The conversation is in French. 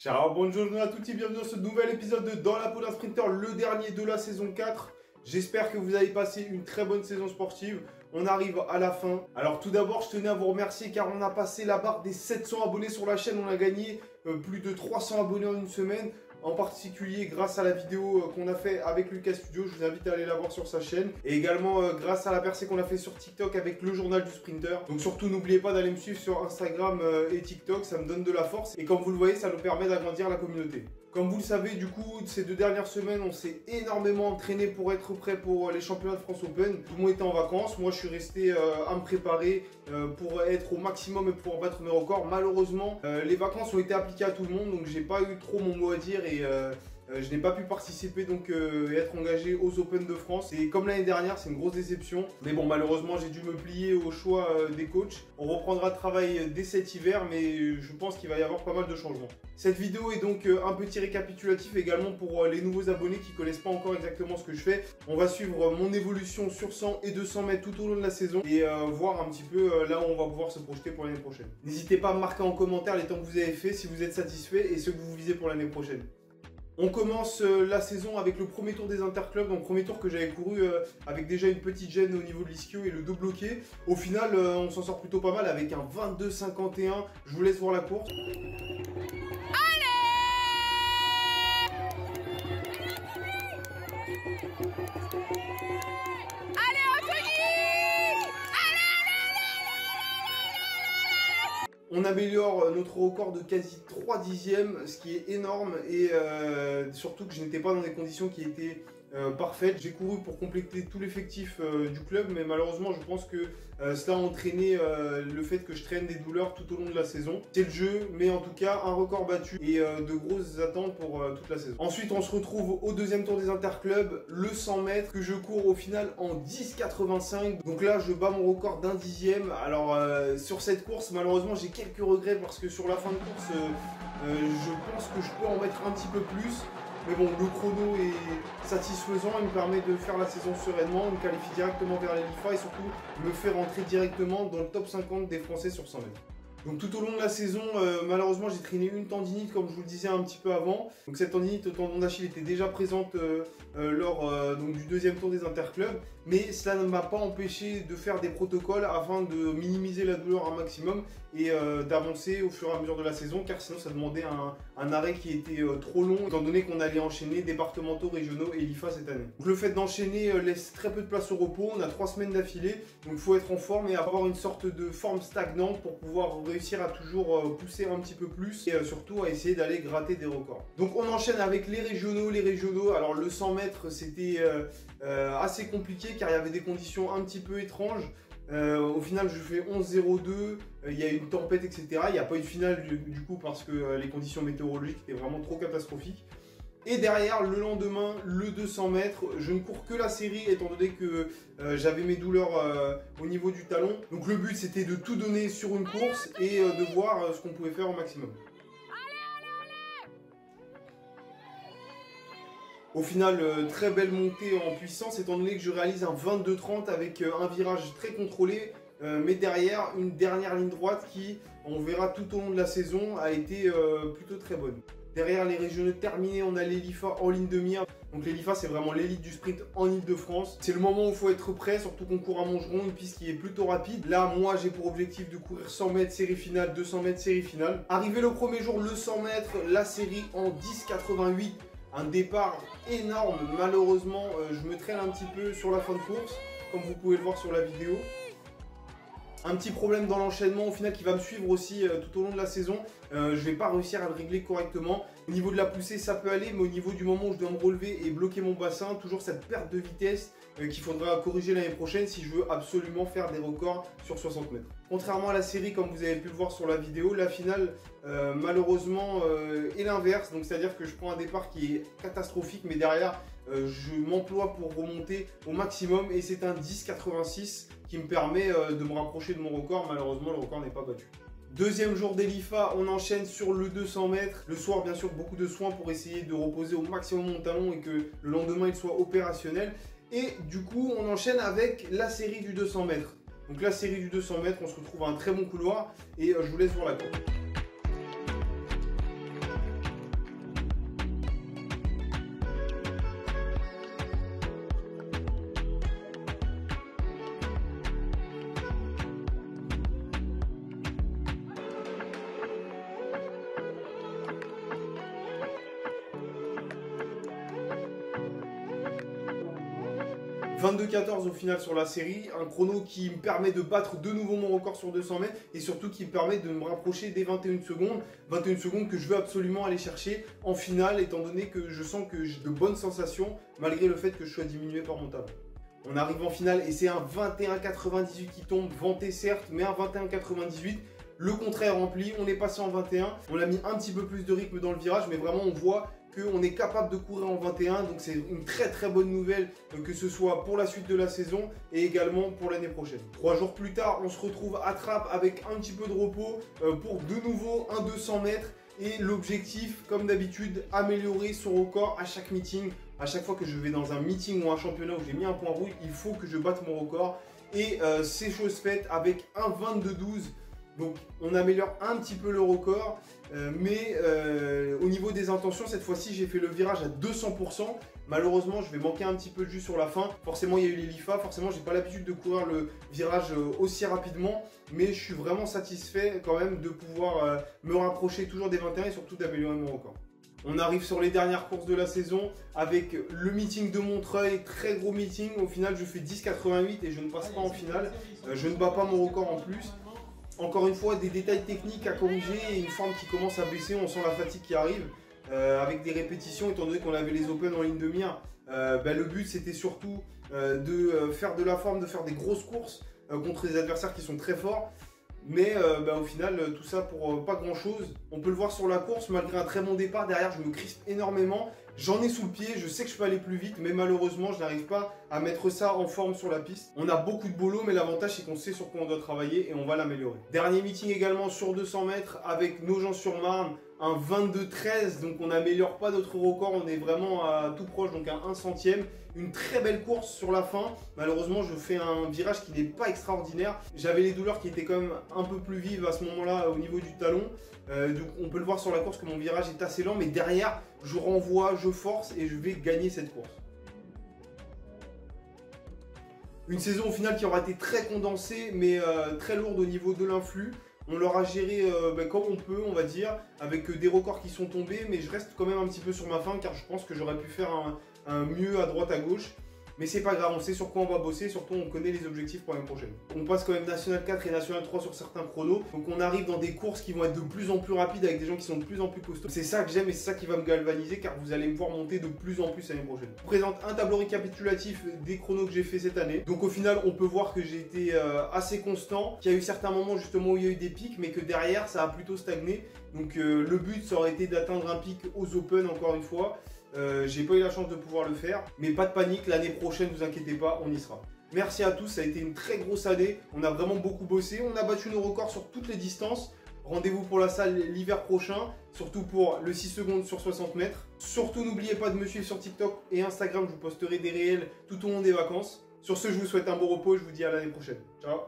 Ciao, bonjour à tous et bienvenue dans ce nouvel épisode de Dans la peau d'un sprinter, le dernier de la saison 4. J'espère que vous avez passé une très bonne saison sportive. On arrive à la fin. Alors tout d'abord, je tenais à vous remercier car on a passé la barre des 700 abonnés sur la chaîne. On a gagné plus de 300 abonnés en une semaine. En particulier grâce à la vidéo qu'on a fait avec Lucas Studio, je vous invite à aller la voir sur sa chaîne. Et également grâce à la percée qu'on a fait sur TikTok avec le journal du sprinter. Donc surtout n'oubliez pas d'aller me suivre sur Instagram et TikTok, ça me donne de la force. Et comme vous le voyez, ça nous permet d'agrandir la communauté. Comme vous le savez, du coup, ces 2 dernières semaines, on s'est énormément entraîné pour être prêt pour les championnats de France Open. Tout le monde était en vacances. Moi, je suis resté à me préparer pour être au maximum et pouvoir battre mes records. Malheureusement, les vacances ont été appliquées à tout le monde, donc j'ai pas eu trop mon mot à dire et je n'ai pas pu participer donc et être engagé aux Open de France. Et comme l'année dernière, c'est une grosse déception. Mais bon, malheureusement, j'ai dû me plier au choix des coachs. On reprendra le travail dès cet hiver, mais je pense qu'il va y avoir pas mal de changements. Cette vidéo est donc un petit récapitulatif également pour les nouveaux abonnés qui ne connaissent pas encore exactement ce que je fais. On va suivre mon évolution sur 100 et 200 mètres tout au long de la saison et voir un petit peu là où on va pouvoir se projeter pour l'année prochaine. N'hésitez pas à me marquer en commentaire les temps que vous avez fait, si vous êtes satisfait et ce que vous visez pour l'année prochaine. On commence la saison avec le premier tour des interclubs, donc premier tour que j'avais couru avec déjà une petite gêne au niveau de l'ischio et le dos bloqué. Au final, on s'en sort plutôt pas mal avec un 22,51. Je vous laisse voir la course. On améliore notre record de quasi 3 dixièmes, ce qui est énorme et surtout que je n'étais pas dans des conditions qui étaient parfaites. J'ai couru pour compléter tout l'effectif du club, mais malheureusement je pense que cela a entraîné le fait que je traîne des douleurs tout au long de la saison. C'est le jeu, mais en tout cas un record battu et de grosses attentes pour toute la saison. Ensuite on se retrouve au deuxième tour des interclubs, le 100 mètres que je cours au final en 10,85. Donc là je bats mon record d'1 dixième. Alors sur cette course malheureusement j'ai quelques regrets parce que sur la fin de course je pense que je peux en mettre un petit peu plus. Mais bon, le chrono est satisfaisant, il me permet de faire la saison sereinement, me qualifier directement vers les LIFA et surtout me faire rentrer directement dans le top 50 des Français sur 100 mètres. Donc tout au long de la saison, malheureusement j'ai traîné une tendinite comme je vous le disais un petit peu avant. Donc cette tendinite au tendon d'Achille était déjà présente lors donc, du deuxième tour des interclubs. Mais cela ne m'a pas empêché de faire des protocoles afin de minimiser la douleur un maximum et d'avancer au fur et à mesure de la saison, car sinon ça demandait un arrêt qui était trop long étant donné qu'on allait enchaîner départementaux, régionaux et l'IFA cette année. Donc le fait d'enchaîner laisse très peu de place au repos, on a 3 semaines d'affilée, donc il faut être en forme et avoir une sorte de forme stagnante pour pouvoir réussir à toujours pousser un petit peu plus et surtout à essayer d'aller gratter des records. Donc on enchaîne avec les régionaux. Alors le 100 mètres c'était assez compliqué car il y avait des conditions un petit peu étranges. Au final je fais 11,02, il y a eu une tempête etc. Il n'y a pas eu de finale du coup parce que les conditions météorologiques étaient vraiment trop catastrophiques. Et derrière, le lendemain, le 200 mètres, je ne cours que la série étant donné que j'avais mes douleurs au niveau du talon. Donc le but c'était de tout donner sur une course et de voir ce qu'on pouvait faire au maximum. Au final, très belle montée en puissance étant donné que je réalise un 22,30 avec un virage très contrôlé. Mais derrière, une dernière ligne droite qui, on verra tout au long de la saison, a été plutôt très bonne. Derrière les régionaux terminés, on a les LIFA en ligne de mire. Donc les LIFA, c'est vraiment l'élite du sprint en Ile-de-France. C'est le moment où il faut être prêt, surtout qu'on court à Montgeron, une piste qui est plutôt rapide. Là, moi, j'ai pour objectif de courir 100 mètres série finale, 200 mètres série finale. Arrivé le premier jour, le 100 mètres, la série en 10,88. Un départ énorme. Malheureusement, je me traîne un petit peu sur la fin de course, comme vous pouvez le voir sur la vidéo. Un petit problème dans l'enchaînement au final qui va me suivre aussi tout au long de la saison. Je vais pas réussir à le régler correctement. Au niveau de la poussée ça peut aller, mais au niveau du moment où je dois me relever et bloquer mon bassin, toujours cette perte de vitesse qu'il faudra corriger l'année prochaine si je veux absolument faire des records sur 60 mètres. Contrairement à la série, comme vous avez pu le voir sur la vidéo, la finale malheureusement est l'inverse. Donc c'est à dire que je prends un départ qui est catastrophique, mais derrière je m'emploie pour remonter au maximum et c'est un 10,86 qui me permet de me rapprocher de mon record. Malheureusement le record n'est pas battu. Deuxième jour des LIFA, on enchaîne sur le 200 mètres. Le soir, bien sûr, beaucoup de soins pour essayer de reposer au maximum mon talon et que le lendemain il soit opérationnel. Et du coup, on enchaîne avec la série du 200 mètres. Donc la série du 200 mètres, on se retrouve à un très bon couloir et je vous laisse voir la courbe. 22-14 au final sur la série, un chrono qui me permet de battre de nouveau mon record sur 200 mètres et surtout qui me permet de me rapprocher des 21 secondes. 21 secondes que je veux absolument aller chercher en finale étant donné que je sens que j'ai de bonnes sensations malgré le fait que je sois diminué par mon tableau. On arrive en finale et c'est un 21,98 qui tombe, vanté certes, mais un 21,98. Le contraire rempli, on est passé en 21, on a mis un petit peu plus de rythme dans le virage, mais vraiment on voit qu'on est capable de courir en 21, donc c'est une très bonne nouvelle, que ce soit pour la suite de la saison et également pour l'année prochaine. 3 jours plus tard, on se retrouve à Trappes avec un petit peu de repos pour de nouveau un 200 mètres. Et l'objectif, comme d'habitude, améliorer son record à chaque meeting. À chaque fois que je vais dans un meeting ou un championnat où j'ai mis un point rouge, il faut que je batte mon record. Et c'est chose faite avec un 22-12. Donc on améliore un petit peu le record. Mais au niveau des intentions, cette fois-ci, j'ai fait le virage à 200%. Malheureusement, je vais manquer un petit peu de jus sur la fin. Forcément, il y a eu les LIFA. Forcément, j'ai pas l'habitude de courir le virage aussi rapidement. Mais je suis vraiment satisfait quand même de pouvoir me rapprocher toujours des 21 et surtout d'améliorer mon record. On arrive sur les dernières courses de la saison avec le meeting de Montreuil, très gros meeting. Au final, je fais 10,88 et je ne passe pas en finale. Je ne bats pas mon record en plus. Encore une fois, des détails techniques à corriger et une forme qui commence à baisser. On sent la fatigue qui arrive. Avec des répétitions, étant donné qu'on avait les Open en ligne de mire, le but c'était surtout de faire de la forme, de faire des grosses courses contre des adversaires qui sont très forts. Mais au final, tout ça pour pas grand chose. On peut le voir sur la course, malgré un très bon départ, derrière je me crispe énormément. J'en ai sous le pied, je sais que je peux aller plus vite, mais malheureusement je n'arrive pas à mettre ça en forme sur la piste. On a beaucoup de boulot, mais l'avantage c'est qu'on sait sur quoi on doit travailler et on va l'améliorer. Dernier meeting également sur 200 mètres avec Nogent-sur-Marne, un 22-13, donc on n'améliore pas notre record, on est vraiment à tout proche, donc à 1 centième. Une très belle course sur la fin. Malheureusement, je fais un virage qui n'est pas extraordinaire. J'avais les douleurs qui étaient quand même un peu plus vives à ce moment-là au niveau du talon. Donc on peut le voir sur la course que mon virage est assez lent, mais derrière, je renvoie, je force et je vais gagner cette course. Une saison au final qui aura été très condensée, mais très lourde au niveau de l'influx. On l'aura géré comme on peut, on va dire, avec des records qui sont tombés, mais je reste quand même un petit peu sur ma faim car je pense que j'aurais pu faire un mieux à droite à gauche. Mais c'est pas grave, on sait sur quoi on va bosser, surtout on connaît les objectifs pour l'année prochaine. On passe quand même National 4 et National 3 sur certains chronos, donc on arrive dans des courses qui vont être de plus en plus rapides avec des gens qui sont de plus en plus costauds. C'est ça que j'aime et c'est ça qui va me galvaniser car vous allez me voir monter de plus en plus l'année prochaine. Je vous présente un tableau récapitulatif des chronos que j'ai fait cette année. Donc au final, on peut voir que j'ai été assez constant, qu'il y a eu certains moments justement où il y a eu des pics, mais que derrière ça a plutôt stagné. Donc le but ça aurait été d'atteindre un pic aux Open encore une fois. J'ai pas eu la chance de pouvoir le faire, mais pas de panique, l'année prochaine, ne vous inquiétez pas, on y sera. Merci à tous, ça a été une très grosse année, on a vraiment beaucoup bossé, on a battu nos records sur toutes les distances. Rendez-vous pour la salle l'hiver prochain, surtout pour le 6 secondes sur 60 mètres. Surtout n'oubliez pas de me suivre sur TikTok et Instagram, je vous posterai des réels tout au long des vacances. Sur ce, je vous souhaite un bon repos, je vous dis à l'année prochaine. Ciao.